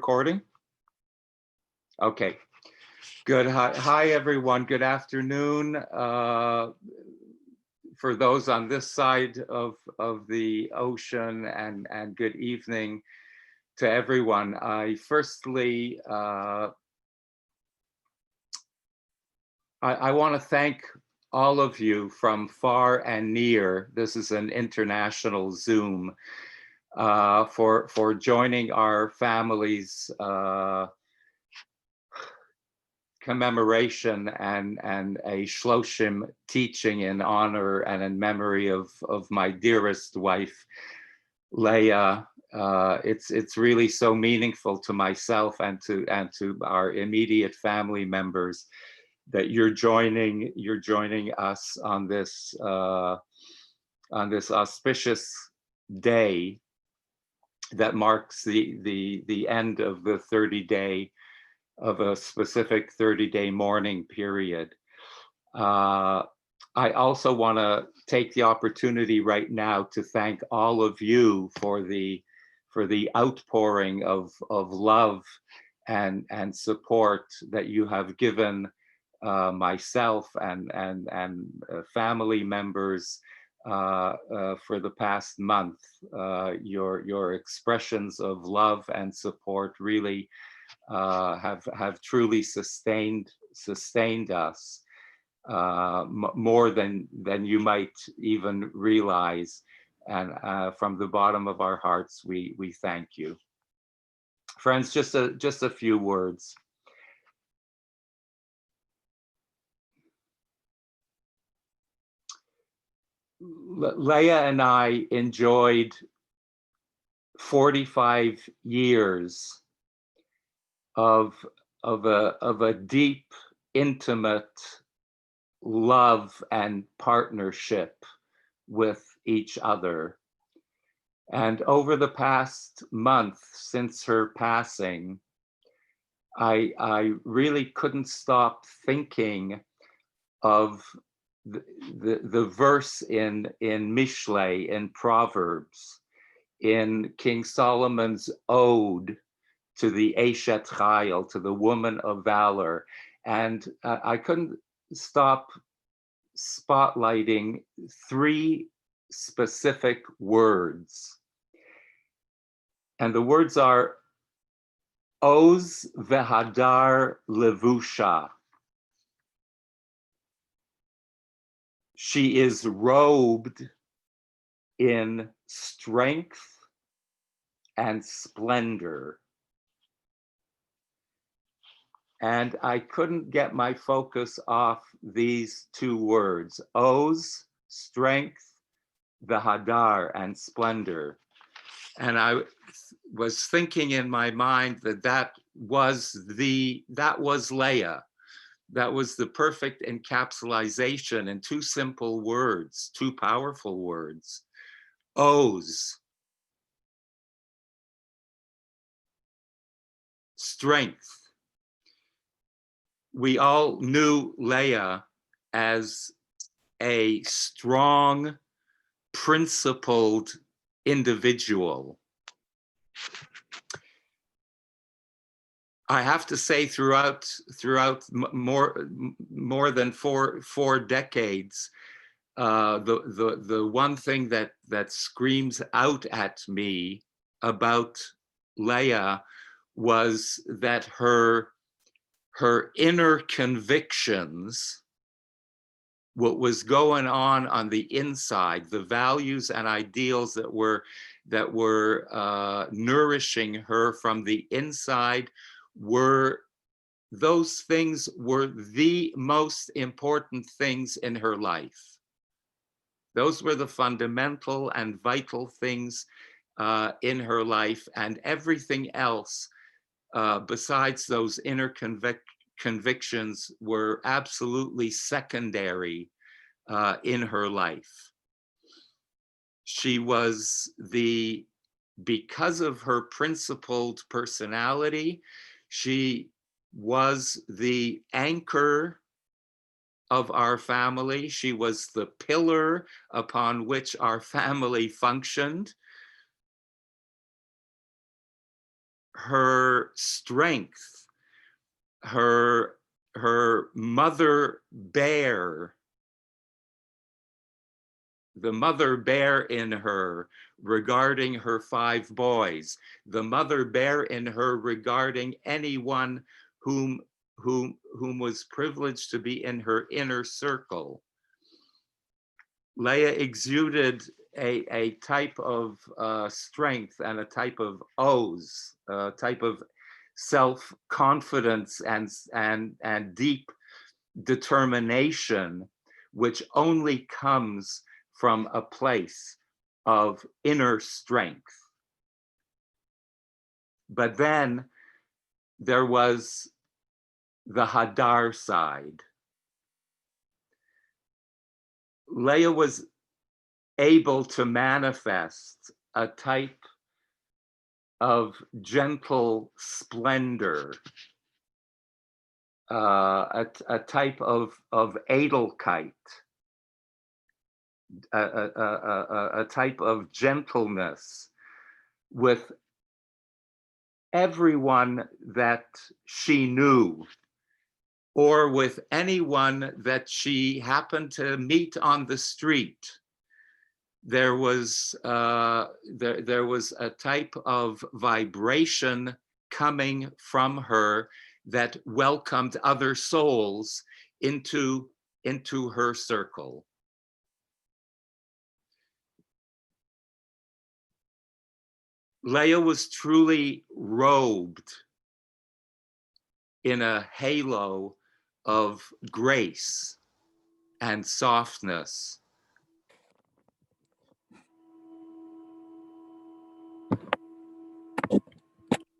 recording? Okay, good. Hi, everyone. Good afternoon. For those on this side of the ocean, and good evening to everyone. I firstly, I want to thank all of you from far and near. This is an international Zoom. For joining our families' commemoration and a Shloshim teaching in honor and in memory of my dearest wife, Leah. It's really so meaningful to myself and to our immediate family members that you're joining us on this auspicious day that marks the end of the 30-day of a specific 30-day mourning period. I also want to take the opportunity right now to thank all of you for the outpouring of love and support that you have given myself and family members for the past month. Your expressions of love and support really have truly sustained us more than you might even realize. And from the bottom of our hearts, we thank you. Friends, just a few words. Leah and I enjoyed 45 years of a deep, intimate love and partnership with each other. And over the past month since her passing, I really couldn't stop thinking of the verse in Mishlei, in Proverbs, in King Solomon's ode to the Eshet Chayil, to the woman of valor. And I couldn't stop spotlighting three specific words. And the words are Oz vehadar levusha. She is robed in strength and splendor. And I couldn't get my focus off these two words, Oz, strength, vehadar, and splendor. And I was thinking in my mind that was Leah. That was the perfect encapsulation in two simple words, two powerful words. Oz, strength. We all knew Leah as a strong, principled individual. I have to say, throughout more than four decades, the one thing that screams out at me about Leah was that her inner convictions, what was going on the inside, the values and ideals that were nourishing her from the inside, those things were the most important things in her life. Those were the fundamental and vital things in her life, and everything else besides those inner convictions were absolutely secondary in her life. She was because of her principled personality, she was the anchor of our family. She was the pillar upon which our family functioned. her strength, her mother bear, the mother bear in her regarding her 5 boys, the mother bear in her regarding anyone whom was privileged to be in her inner circle. Leah exuded a type of strength and a type of oaths, a type of self-confidence and deep determination, which only comes from a place of inner strength. But then there was the Hadar side. Leah was able to manifest a type of gentle splendor, a type of Edelkeit, a type of gentleness with everyone that she knew, or with anyone that she happened to meet on the street. There was there was a type of vibration coming from her that welcomed other souls into her circle. Leah was truly robed in a halo of grace and softness.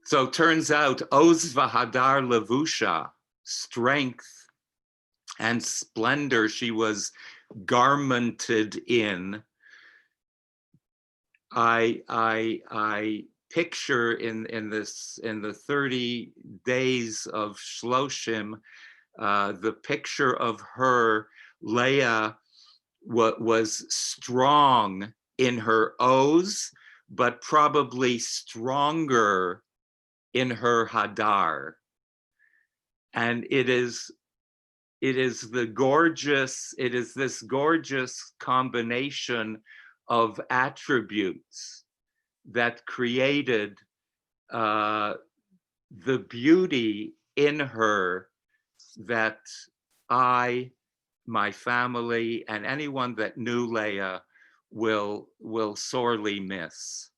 So turns out, Oz v'Hadar Levusha, strength and splendor she was garmented in. I picture in the 30 days of Shloshim, the picture of her, Leah, was strong in her Oz, but probably stronger in her Hadar. And it is this gorgeous combination of attributes that created the beauty in her that I, my family, and anyone that knew Leah will sorely miss.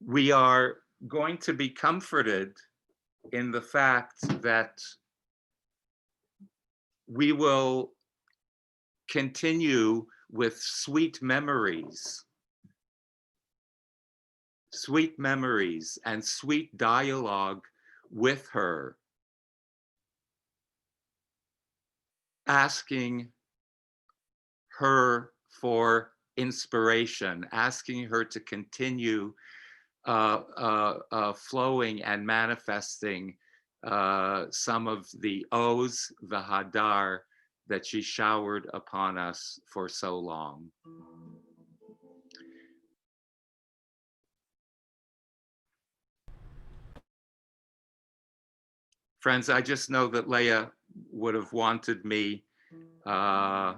We are going to be comforted in the fact that we will continue with sweet memories and sweet dialogue with her, asking her for inspiration, asking her to continue flowing and manifesting some of the Oz, the Hadar, that she showered upon us for so long. Friends, I just know that Leah would have wanted me to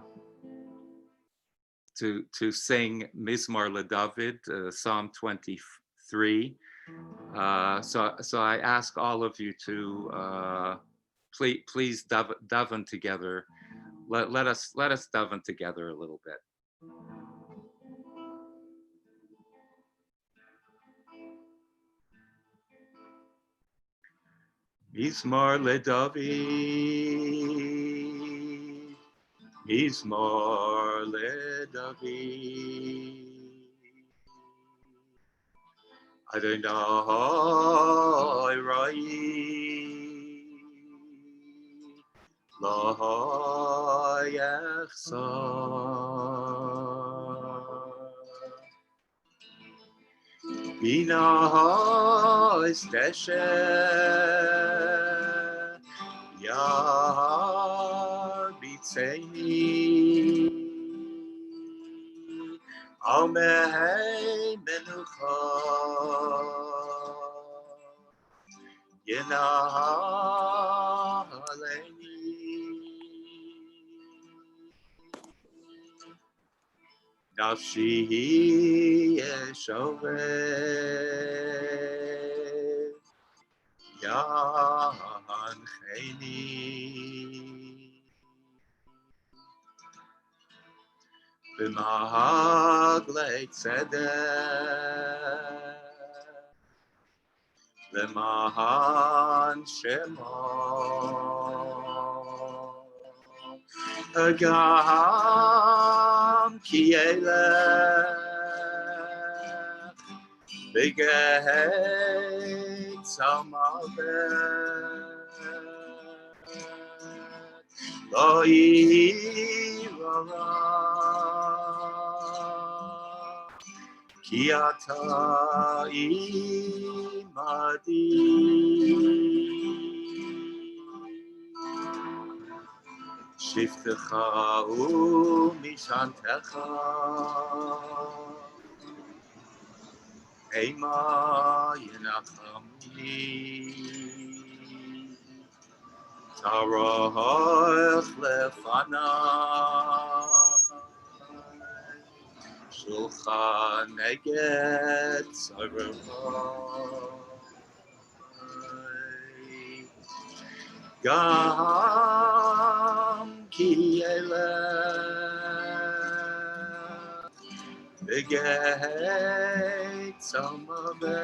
sing Mizmor LeDavid, Psalm 23. So I ask all of you to please daven together. Let us daven together a little bit. Mizmor LeDavid, Mizmor LeDavid. Adonai Rai La Yachsar Bina Isteshe Yar B'Tzeini Amen Nafshi yeshovet yancheni b'mahaglei tzedek l'mahan shemo agam ki elech b'gehei tzamavet lo yirara ki ata imadi shiftecha umishantecha Ema yenachamni Tarach lefanai Shulchan neged tzarevai Gam ki elech B'gehei tzamavet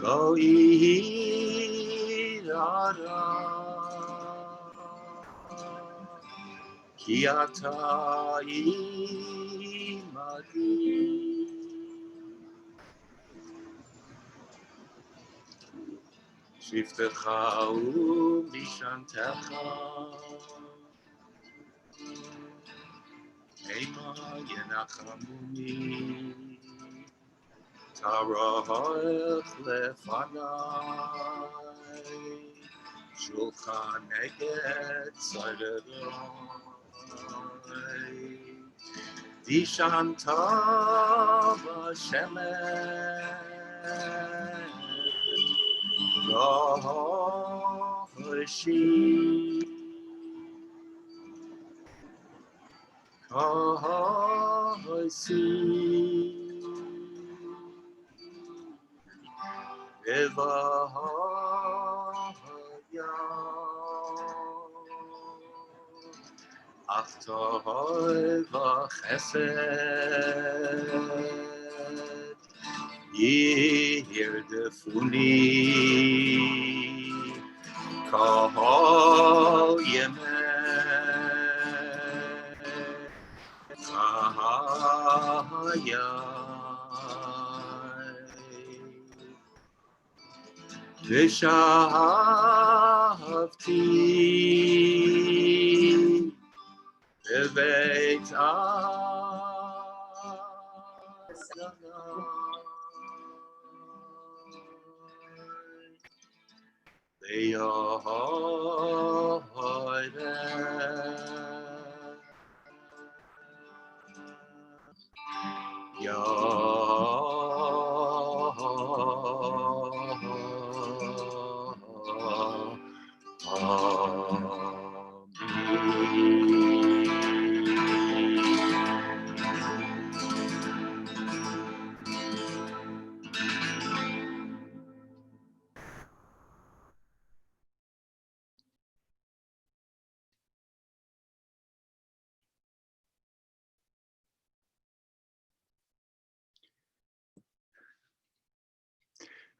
Lo yirara Ki ata imadi Shiftecha u'mishantecha Ema yenachamuni Tarach lefanai Shulchan neged tzarevai Vishanta v'shemen Kahoshi Kahosi Evahaya Achtoy v'chesed Yirdefuni Kahol Yemei Chayai V'shavti b'beit Adonai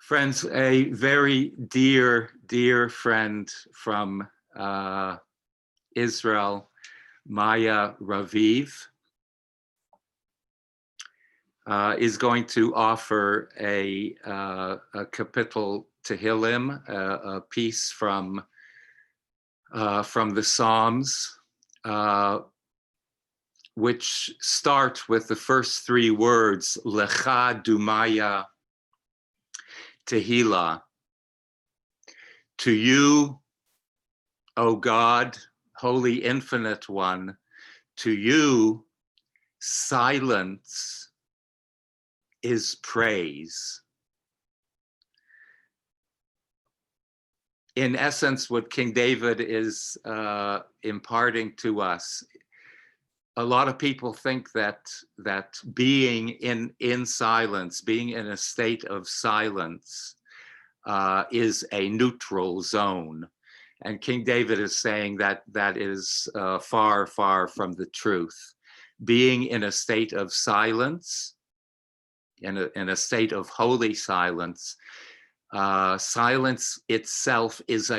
Friends, a very dear, dear friend from Israel, Maya Raviv, is going to offer a kapitel Tehillim, a piece from the Psalms, which start with the first three words, Lecha Dumaya Tehillah. To you, O God, Holy Infinite One, to you silence is praise. In essence, what King David is imparting to us, a lot of people think that being in silence, being in a state of silence, is a neutral zone. And King David is saying that that is far, far from the truth. Being in a state of silence, in a state of holy silence, silence itself is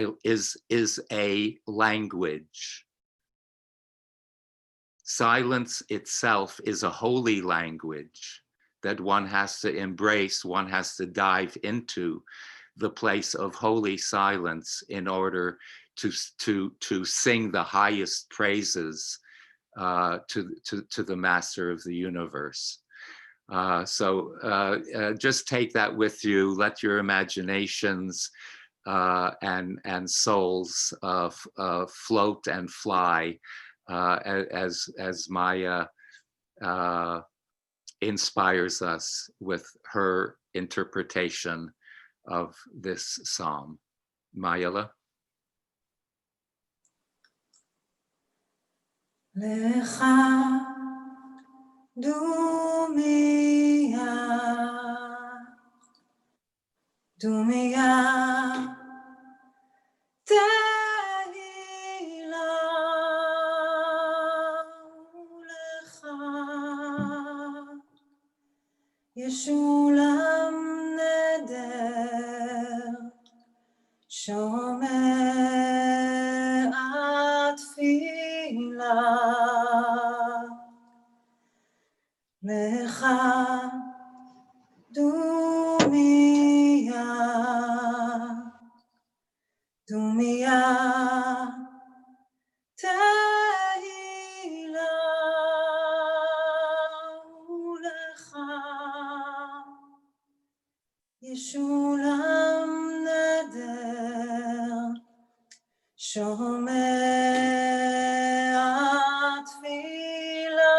a language. Silence itself is a holy language that one has to embrace, one has to dive into the place of holy silence in order to sing the highest praises to the Master of the universe. So just take that with you. Let your imaginations and souls float and fly as Maya inspires us with her interpretation of this psalm. Mayala. Lecha dumia, dumia tehila lecha, Yeshulam neder, Shomea tefila. Lecha dumia, dumia tehila lecha, Yeshulam neder, Shomea tefila.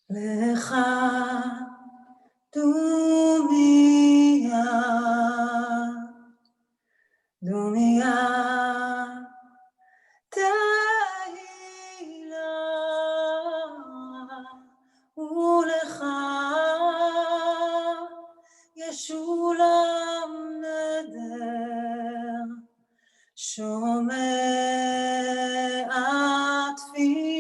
Lecha dumia, dumia tehila ulecha, Yeshulam neder, Shomea tefila.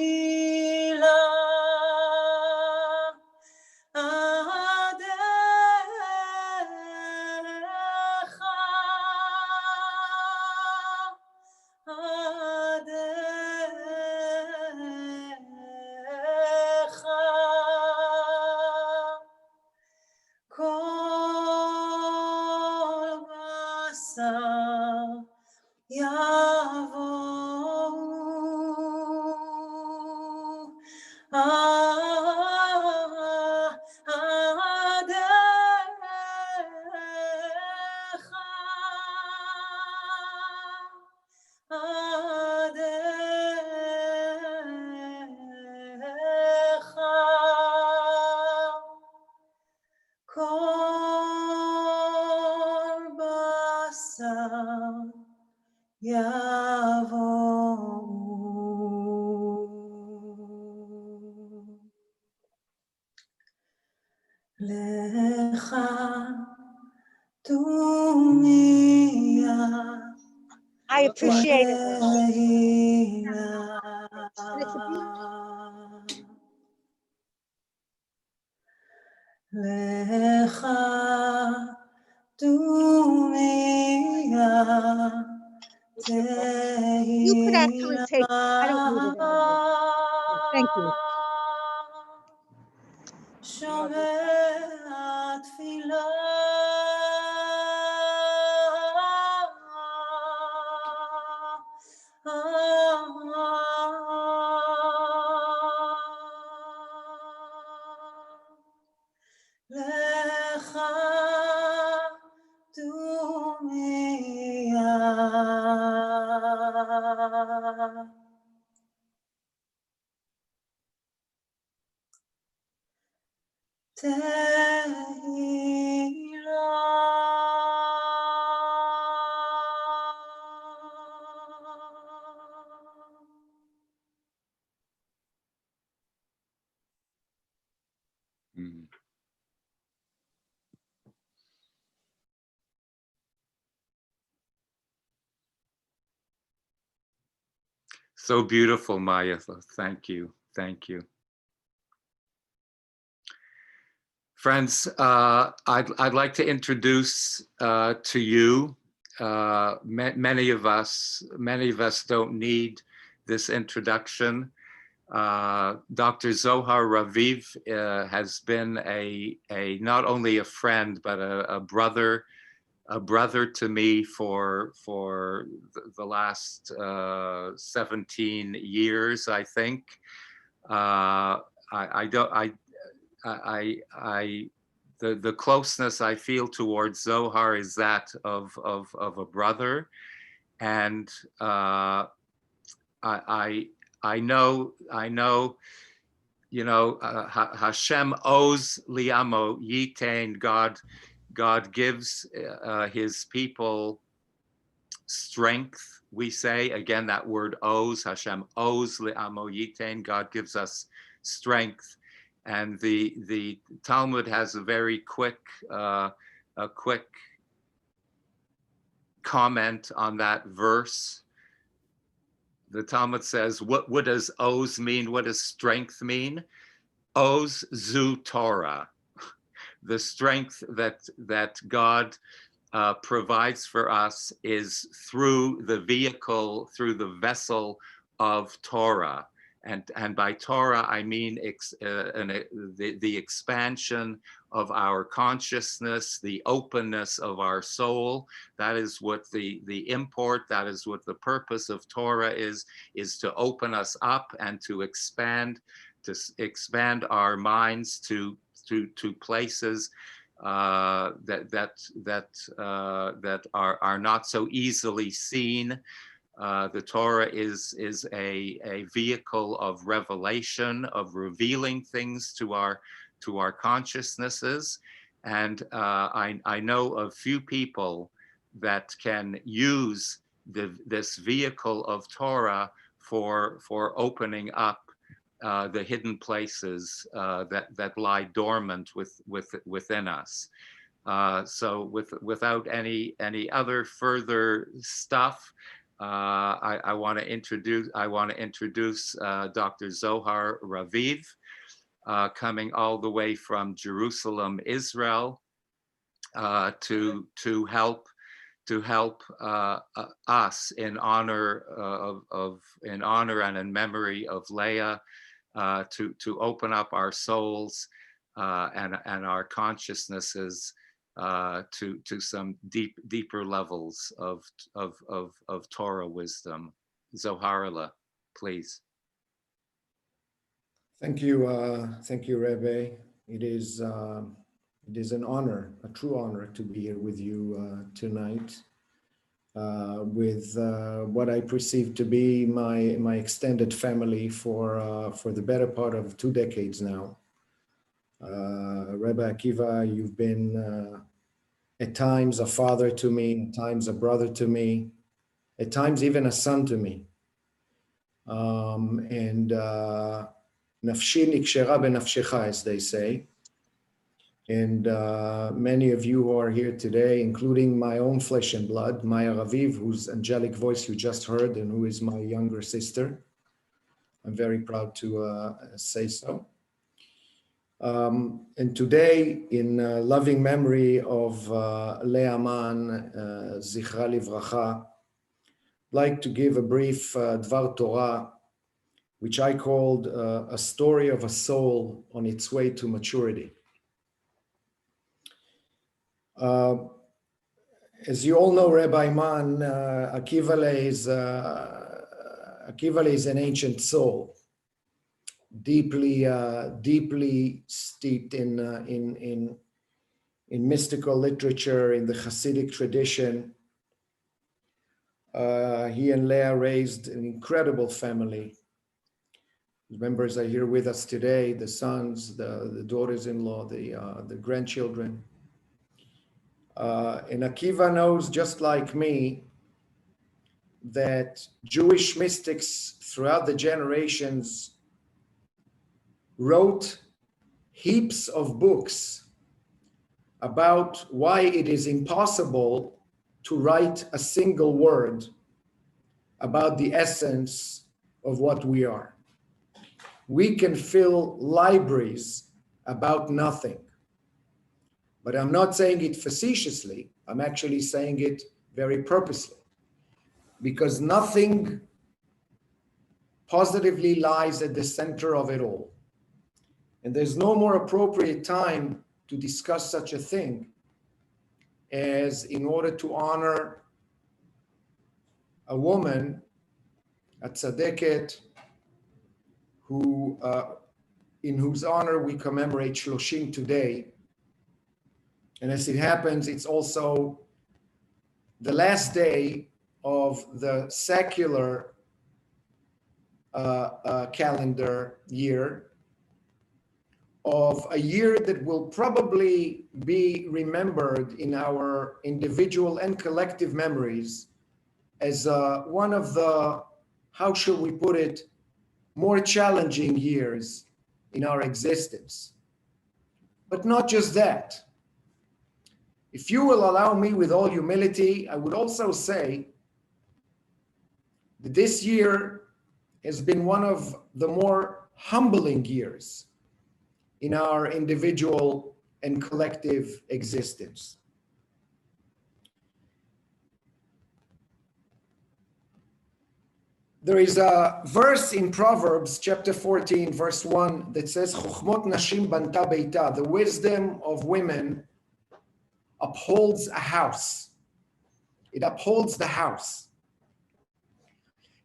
I appreciate it. Lecha dumia, You could actually take it. I don't need it Thank you. שומע תפילה לך דומיה Mm. So beautiful, Maya. Thank you. Thank you. Friends, I'd like to introduce to you, many of us don't need this introduction. Dr. Zohar Raviv has been a not only a friend, but a brother to me for the last 17 years, I think. The closeness I feel towards Zohar is that of a brother, and I know, you know, Hashem owes liamo yitain. God gives his people strength. We say again that word owes. Hashem owes liamo yitain. God gives us strength. And the Talmud has a very quick comment on that verse. The Talmud says, what does oz mean? What does strength mean? Oz zu Torah, the strength that God provides for us is through the vehicle, through the vessel of Torah. And by Torah, I mean the expansion of our consciousness, the openness of our soul. That is what the import, that is what the purpose of Torah is to open us up and to expand our minds to places that are not so easily seen. The Torah is a vehicle of revelation, of revealing things to our consciousnesses, and I know of few people that can use this vehicle of Torah for opening up the hidden places that lie dormant within us. So without any other further stuff, I want to introduce Dr. Zohar Raviv, coming all the way from Jerusalem, Israel, to help us in honor and in memory of Leah, to open up our souls and our consciousnesses to some deeper levels of Torah wisdom. Zoharla, please. Thank you, Rebbe. It is an honor, a true honor, to be here with you tonight, with what I perceive to be my extended family for the better part of 2 decades now. Rabbi Akiva, you've been at times a father to me, at times a brother to me, at times even a son to me. And nafshi nikshera benafshecha, as they say. And many of you who are here today, including my own flesh and blood, Maya Raviv, whose angelic voice you just heard and who is my younger sister. I'm very proud to say so. And today, in loving memory of Leah Mann, Zichra Livracha, I'd like to give a brief Dvar Torah which I called a story of a soul on its way to maturity. As you all know, Rabbi Mann, Akiva is an ancient soul, deeply steeped in mystical literature, in the Hasidic tradition. He and Leah raised an incredible family. Members are here with us today, the sons, the daughters-in-law, the grandchildren. And Akiva knows, just like me, that Jewish mystics throughout the generations wrote heaps of books about why it is impossible to write a single word about the essence of what we are. We can fill libraries about nothing. But I'm not saying it facetiously. I'm actually saying it very purposely, because nothing positively lies at the center of it all. And there's no more appropriate time to discuss such a thing as in order to honor a woman, a tzaddiket, who, in whose honor we commemorate Shloshim today. And as it happens, it's also the last day of the secular calendar year, of a year that will probably be remembered in our individual and collective memories as one of the, how should we put it, more challenging years in our existence. But not just that. If you will allow me, with all humility, I would also say that this year has been one of the more humbling years in our individual and collective existence. There is a verse in Proverbs chapter 14, verse 1 that says, "Chochmot nashim banta beita," the wisdom of women upholds a house. It upholds the house.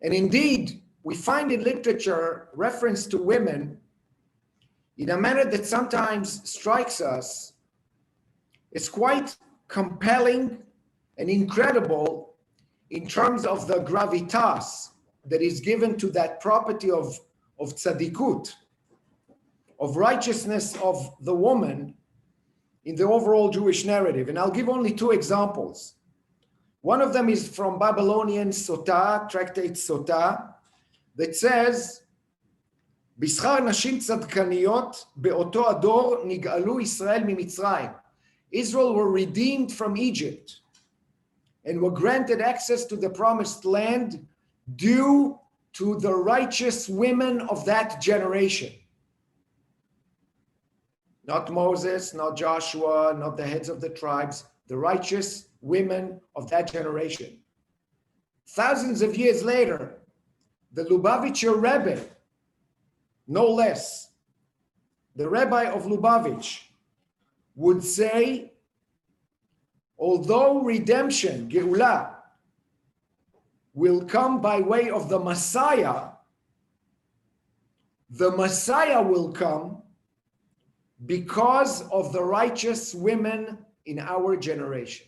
And indeed, we find in literature reference to women in a manner that sometimes strikes us as quite compelling and incredible in terms of the gravitas that is given to that property of tzadikut, of righteousness of the woman in the overall Jewish narrative. And I'll give only two examples. One of them is from Babylonian Sotah, tractate Sotah, that says, "B'schar nashim tzadkaniyot be'oto ador nig'alu Israel mimitzrayim." Israel were redeemed from Egypt and were granted access to the promised land due to the righteous women of that generation. Not Moses, not Joshua, not the heads of the tribes, the righteous women of that generation. Thousands of years later, the Lubavitcher Rebbe, no less, the Rebbe of Lubavitch, would say, although redemption, Geulah, will come by way of the Messiah will come because of the righteous women in our generation.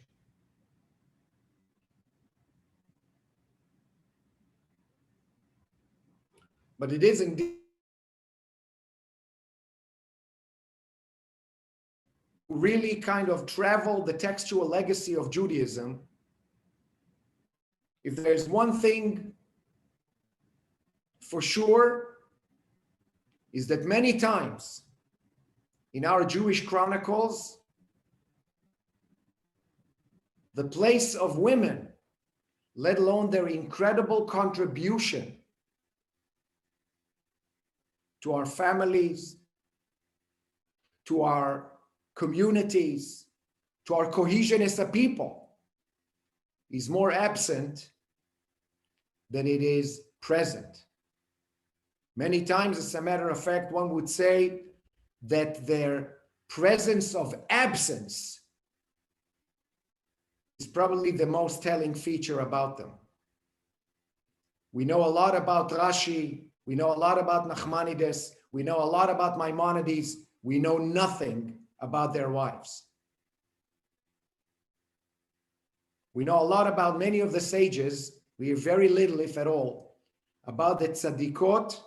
But it is indeed really kind of travel the textual legacy of Judaism. If there's one thing for sure, is that many times in our Jewish chronicles, the place of women, let alone their incredible contribution to our families, to our communities, to our cohesion as a people, is more absent than it is present. Many times, as a matter of fact, one would say that their presence of absence is probably the most telling feature about them. We know a lot about Rashi, we know a lot about Nachmanides, we know a lot about Maimonides, we know nothing about their wives. We know a lot about many of the sages, we hear very little, if at all, about the tzadikot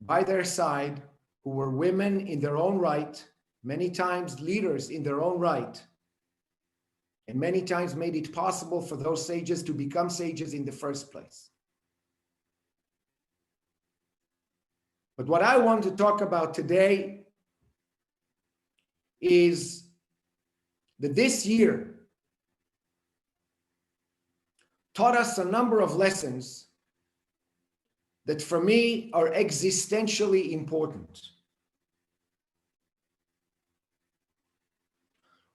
by their side, who were women in their own right, many times leaders in their own right, and many times made it possible for those sages to become sages in the first place. But what I want to talk about today is that this year taught us a number of lessons that for me are existentially important.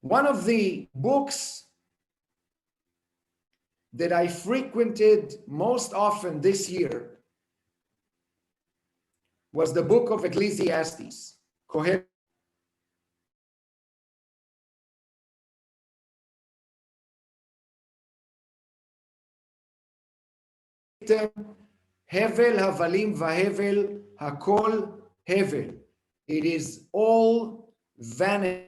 One of the books that I frequented most often this year was the book of Ecclesiastes. Kohelet. Hevel havalim vahevel hakol hevel. It is all vanity.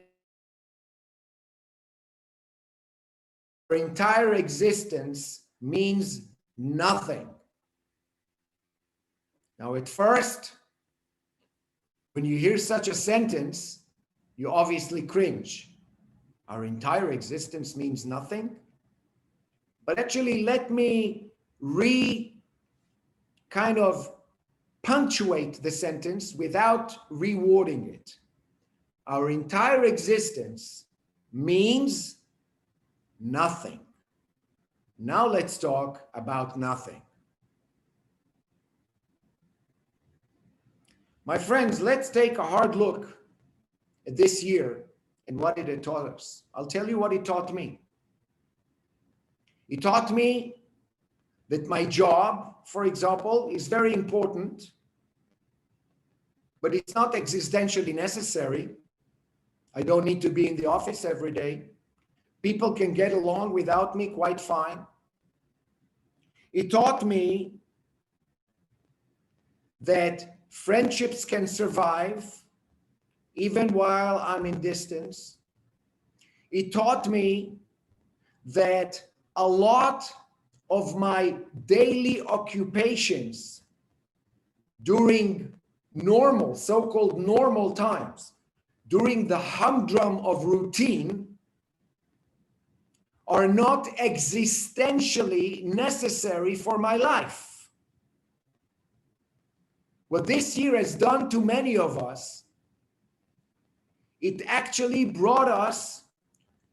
Our entire existence means nothing. Now, at first, when you hear such a sentence, you obviously cringe. Our entire existence means nothing. But actually, let me kind of punctuate the sentence without rewording it. Our entire existence means nothing. Now let's talk about nothing. My friends, let's take a hard look at this year and what it had taught us. I'll tell you what it taught me. It taught me that my job, for example, is very important, but it's not existentially necessary. I don't need to be in the office every day. People can get along without me quite fine. It taught me that friendships can survive even while I'm in distance. It taught me that a lot of my daily occupations during normal, so-called normal times, during the humdrum of routine, are not existentially necessary for my life. What this year has done to many of us, it actually brought us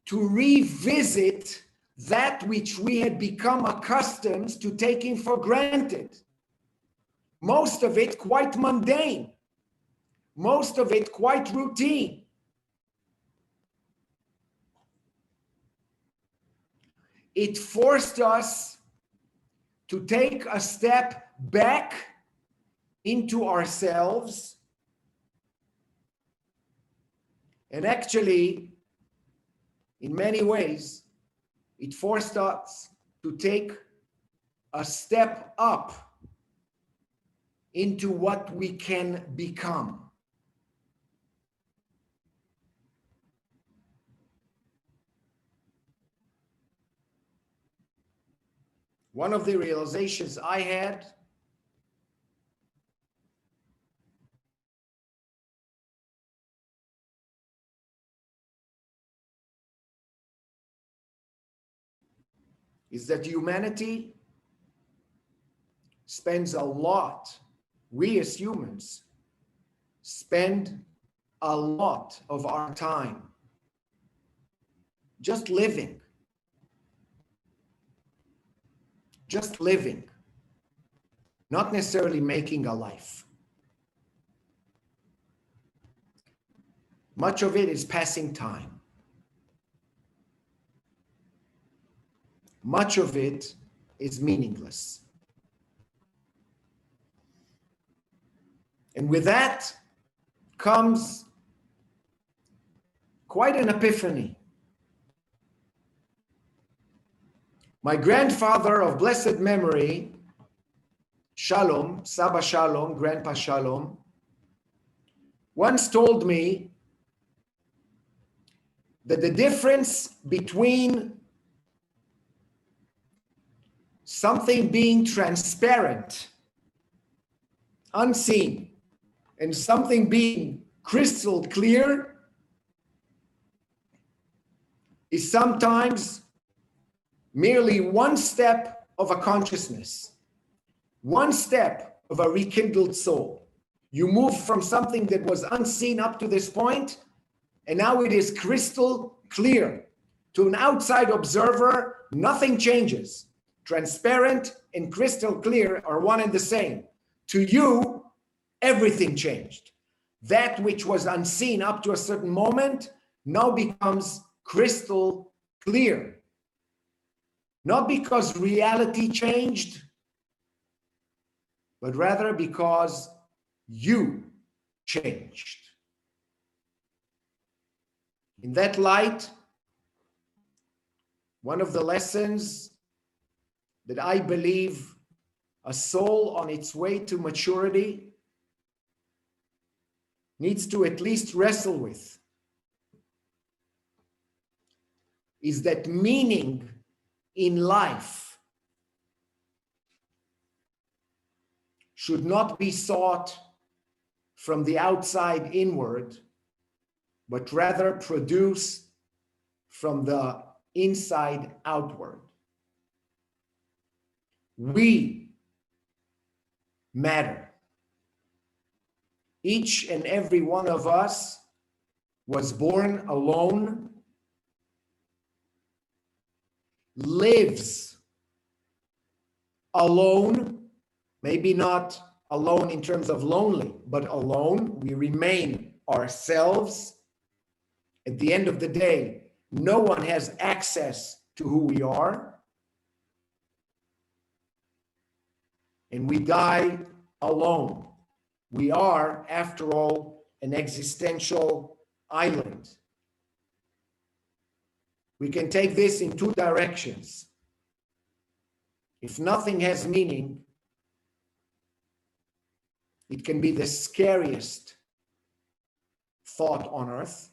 to revisit that which we had become accustomed to taking for granted. Most of it quite mundane, most of it quite routine. It forced us to take a step back into ourselves, and actually, in many ways, it forced us to take a step up into what we can become. One of the realizations I had is that humanity spends a lot, we as humans spend a lot of our time just living, not necessarily making a life. Much of it is passing time. Much of it is meaningless. And with that comes quite an epiphany. My grandfather of blessed memory, Shalom, Saba Shalom, Grandpa Shalom, once told me that the difference between something being transparent, unseen, and something being crystal clear is sometimes merely one step of a consciousness, one step of a rekindled soul. You move from something that was unseen up to this point, and now it is crystal clear. To an outside observer, nothing changes. Transparent and crystal clear are one and the same. To you, everything changed. That which was unseen up to a certain moment now becomes crystal clear. Not because reality changed, but rather because you changed. In that light, one of the lessons that I believe a soul on its way to maturity needs to at least wrestle with is that meaning in life should not be sought from the outside inward, but rather produce from the inside outward. We matter. Each and every one of us was born alone, lives alone, maybe not alone in terms of lonely, but alone. We remain ourselves. At the end of the day, no one has access to who we are. And we die alone. We are, after all, an existential island. We can take this in two directions. If nothing has meaning, it can be the scariest thought on earth,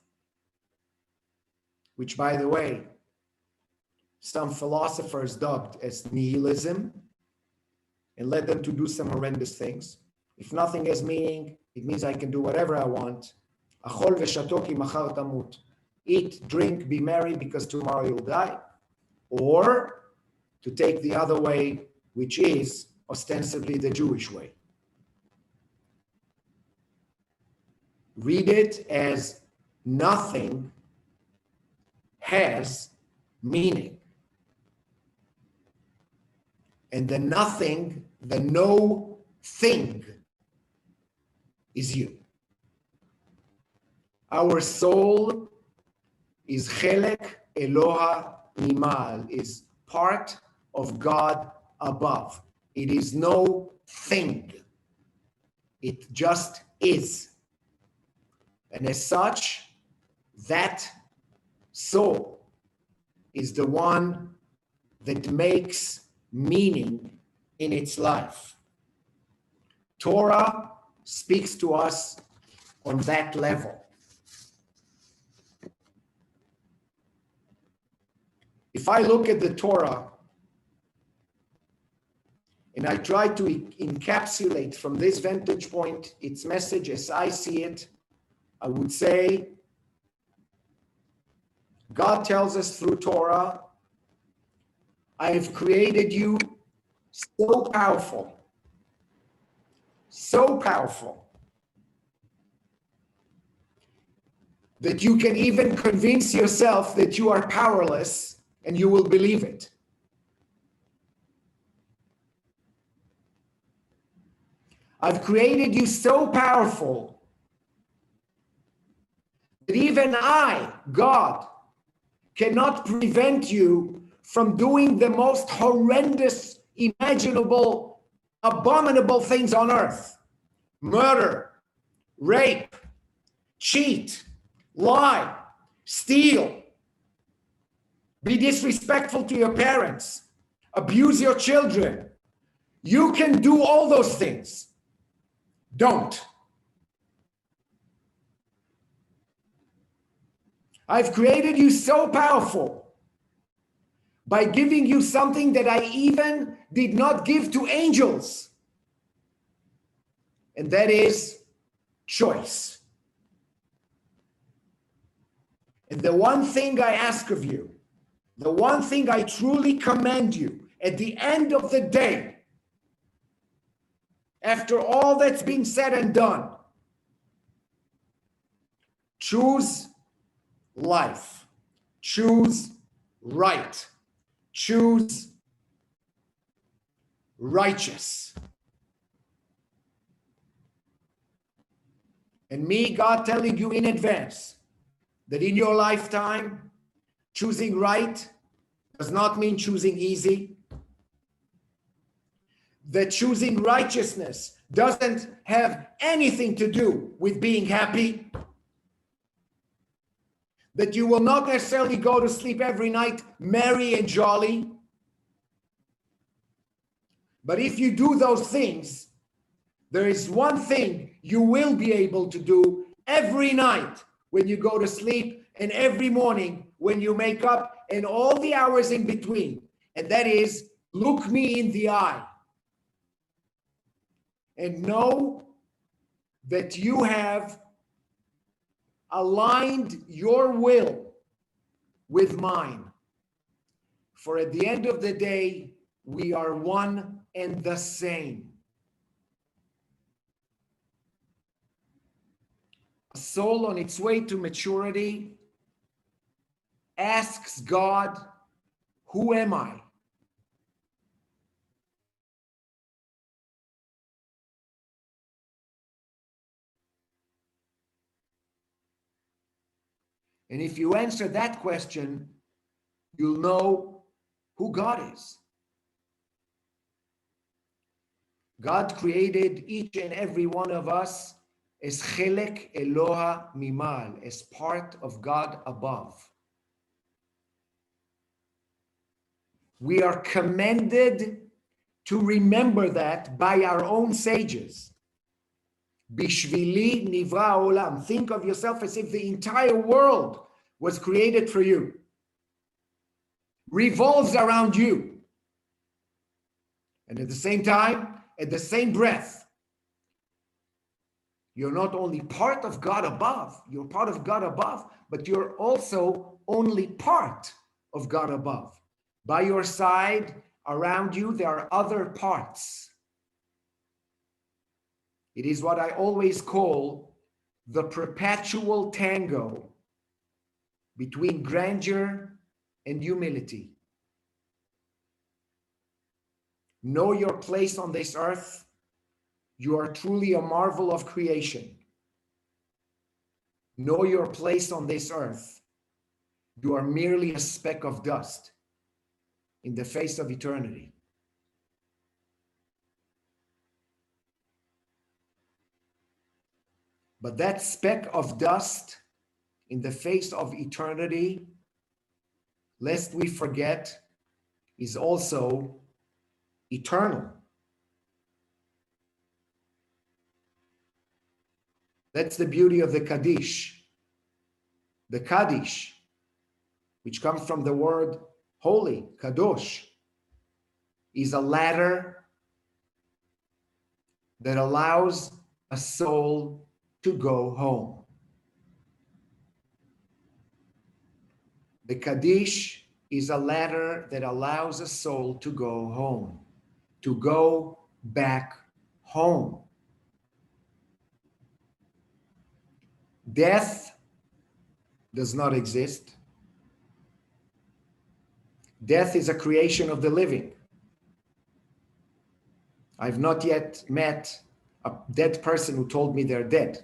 which, by the way, some philosophers dubbed as nihilism, and led them to do some horrendous things. If nothing has meaning, it means I can do whatever I want. Achol v'shato ki machar tamut. Eat, drink, be merry, because tomorrow you'll die. Or to take the other way, which is ostensibly the Jewish way. Read it as nothing has meaning. And the nothing, the no thing, is you. Our soul is chelek Eloha Nimal, is part of God above. It is no thing. It just is. And as such, that soul is the one that makes meaning in its life. Torah speaks to us on that level. If I look at the Torah and I try to encapsulate from this vantage point its message as I see it, I would say God tells us through Torah, I have created you so powerful, that you can even convince yourself that you are powerless and you will believe it. I've created you so powerful that even I, God, cannot prevent you from doing the most horrendous, imaginable, abominable things on earth. Murder, rape, cheat, lie, steal, be disrespectful to your parents, abuse your children. You can do all those things. Don't. I've created you so powerful by giving you something that I even did not give to angels. And that is choice. And the one thing I ask of you, the one thing I truly commend you at the end of the day, after all that's been said and done, choose life, choose right, choose righteous. And me, God, telling you in advance that in your lifetime, choosing right does not mean choosing easy. That choosing righteousness doesn't have anything to do with being happy. That you will not necessarily go to sleep every night merry and jolly. But if you do those things, there is one thing you will be able to do every night when you go to sleep and every morning when you make up and all the hours in between. And that is, look me in the eye and know that you have aligned your will with mine. For at the end of the day, we are one and the same. A soul on its way to maturity asks God, who am I? And if you answer that question, you'll know who God is. God created each and every one of us as chelek Eloha mimal, as part of God above. We are commanded to remember that by our own sages. Bishvili nivra olam. Think of yourself as if the entire world was created for you, revolves around you. And at the same time, at the same breath, you're not only part of God above, you're part of God above, but you're also only part of God above. By your side, around you, there are other parts. It is what I always call the perpetual tango between grandeur and humility. Know your place on this earth. You are truly a marvel of creation. Know your place on this earth. You are merely a speck of dust in the face of eternity. But that speck of dust in the face of eternity, lest we forget, is also eternal. That's the beauty of the Kaddish. The Kaddish, which comes from the word holy, kadosh, is a ladder that allows a soul to go home. The Kaddish is a ladder that allows a soul to go home, to go back home. Death does not exist. Death is a creation of the living. I've not yet met a dead person who told me they're dead.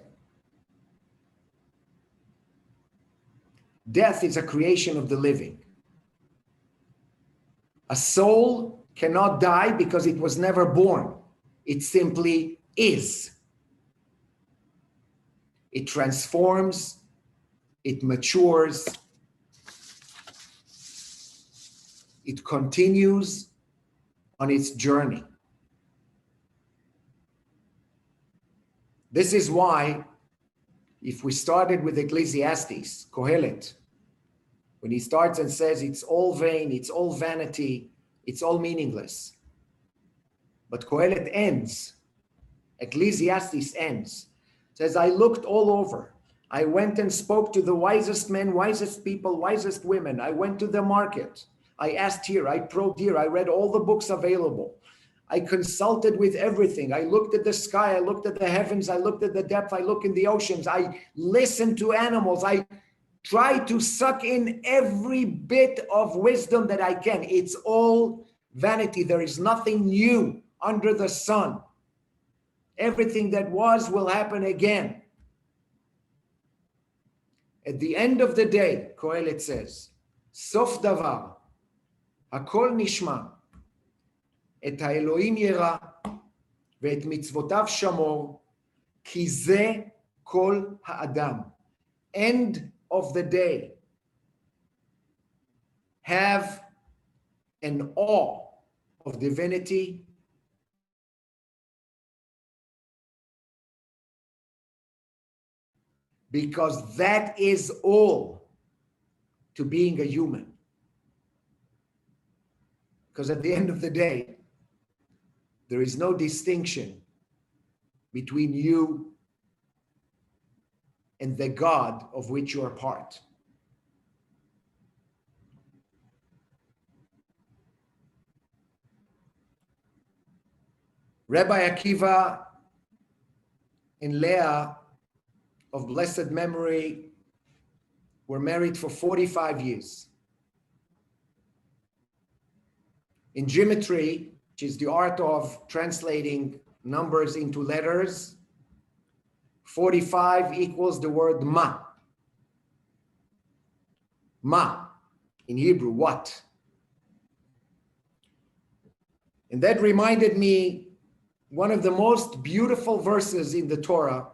Death is a creation of the living. A soul cannot die because it was never born. It simply is. it transforms, it matures, it continues on its journey. This is why, if we started with Ecclesiastes, Kohelet, when he starts and says it's all vain, it's all vanity, it's all meaningless. But Kohelet ends, Ecclesiastes ends, says, I looked all over. I went and spoke to the wisest men, wisest people, wisest women. I went to the market. I asked here, I probed here, I read all the books available. I consulted with everything. I looked at the sky, I looked at the heavens, I looked at the depth, I looked in the oceans. I listened to animals. I tried to suck in every bit of wisdom that I can. It's all vanity. There is nothing new under the sun. Everything that was will happen again. At the end of the day, Kohelet says, Sof davar, hakol nishma, et haElohim yera, ve'et mitzvotav shamor, ki ze kol ha'adam. End of the day. Have an awe of divinity, because that is all to being a human. Because at the end of the day, there is no distinction between you and the God of which you are part. Rabbi Akiva and Leah, of blessed memory, were married for 45 years. In geometry, which is the art of translating numbers into letters, 45 equals the word ma. Ma, in Hebrew, what? And that reminded me one of the most beautiful verses in the Torah,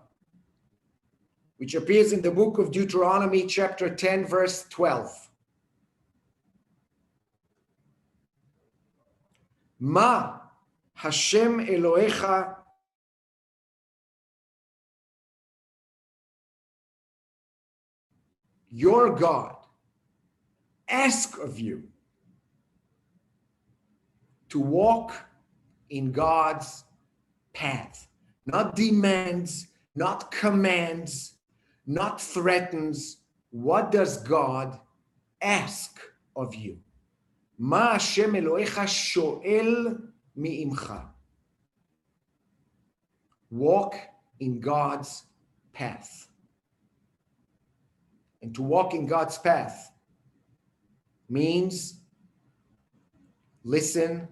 which appears in the book of Deuteronomy, chapter 10, verse 12. Ma Hashem Elohecha your God ask of you to walk in God's path, not demands, not commands, not threatens. What does God ask of you? Ma Hashem Elohecha shoel mi'imcha. Walk in God's path. And to walk in God's path means listen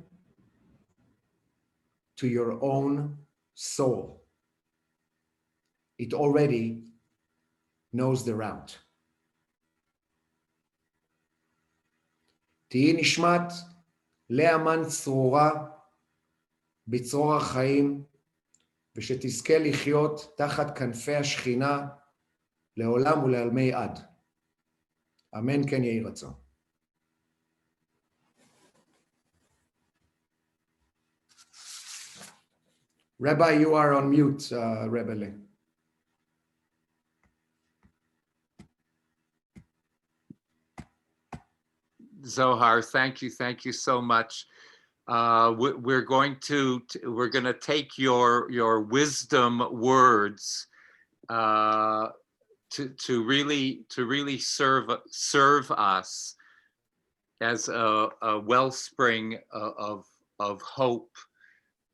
to your own soul. It already knows the route. תהי נשמת לאה מן צרורה בצרור החיים, ושתזכה לחיות תחת כנפי השכינה לעולם ולעלמי עד. אמן כן יהי רצון. Rabbi, you are on mute, Rebbe Leah. Zohar, thank you so much. We're going to take your wisdom words to really serve us as a wellspring of hope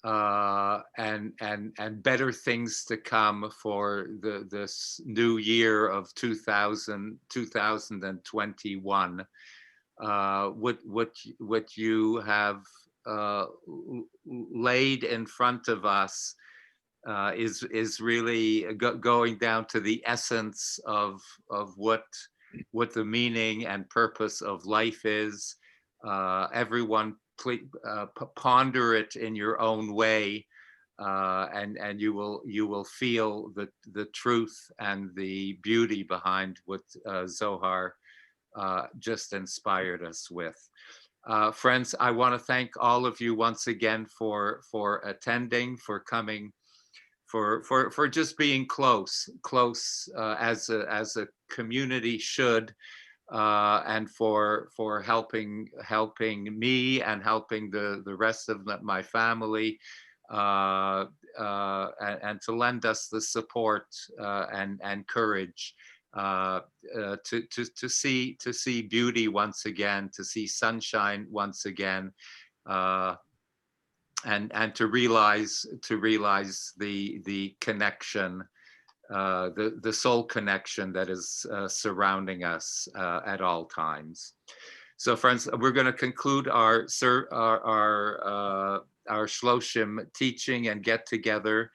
and better things to come for this new year of 2021. What you have laid in front of us is really going down to the essence of what the meaning and purpose of life is. Everyone ponder it in your own way. and you will feel the truth and the beauty behind what Zohar just inspired us with. Friends, I want to thank all of you once again for attending, for coming, for just being close as a community should, and for helping me and helping the rest of my family, and to lend us the support and courage to see beauty once again, to see sunshine once again, and to realize the connection, the soul connection that is surrounding us at all times. So, friends, we're going to conclude our Shloshim teaching and get together.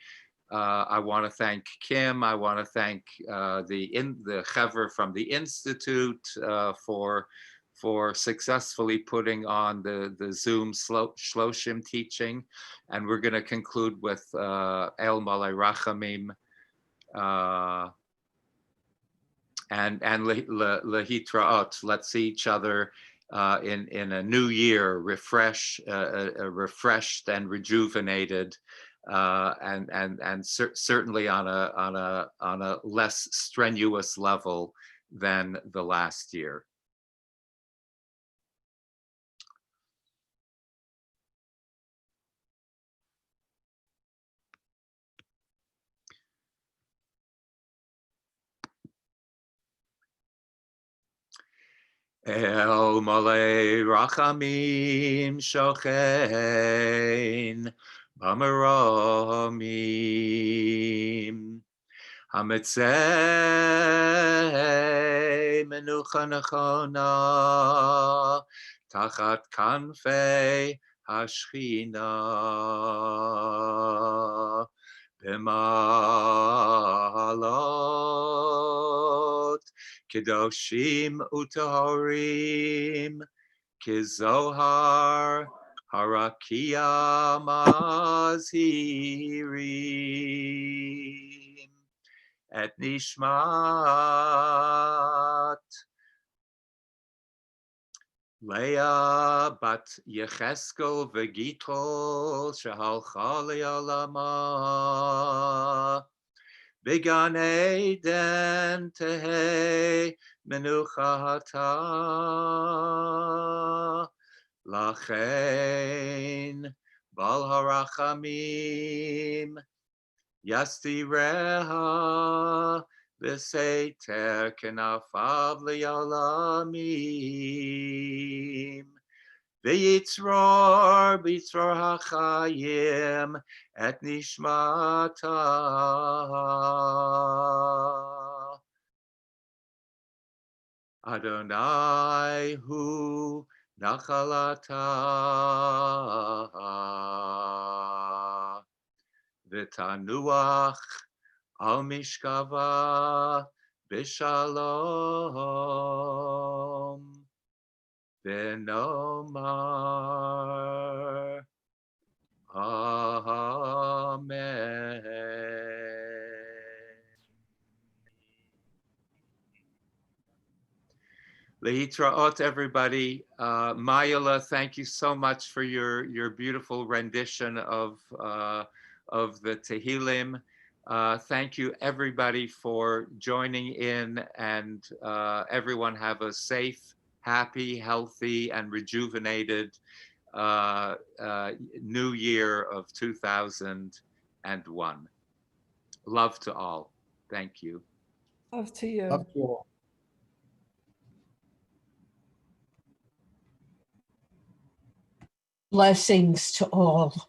I want to thank Kim. I want to thank the Chaver from the Institute for successfully putting on the Zoom Shloshim teaching, and we're going to conclude with El Malay Rachamim and Lehitraot. Let's see each other in a new year, refreshed and rejuvenated, and certainly on a less strenuous level than the last year. El Malay Rachamim Shochein B'Maramim Hamitzei Menucha Nechona Tachat Kanfei Hashchina B'Malot Kedoshim Utahorim Kizohar Harakia Mazhirim Et Nishmat Leah Bat Yecheskel V'Gitol Shehalcha Le'olama Began Eden Tehei Menuchata Lachein Bal Harachamim Yastireha V'Seiter Kenafav Le'olamim V'yitzror b'yitzror hachayim et nishmata Adonai hu nachalata v'tanuach al mishkava b'shalom V'nomar Amen. Lehitraot, everybody. Mayala, thank you so much for your beautiful rendition of the Tehillim. Thank you, everybody, for joining in, and everyone have a safe, happy, healthy, and rejuvenated new year of 2001. Love to all. Thank you. Love to you. Love to all. Blessings to all.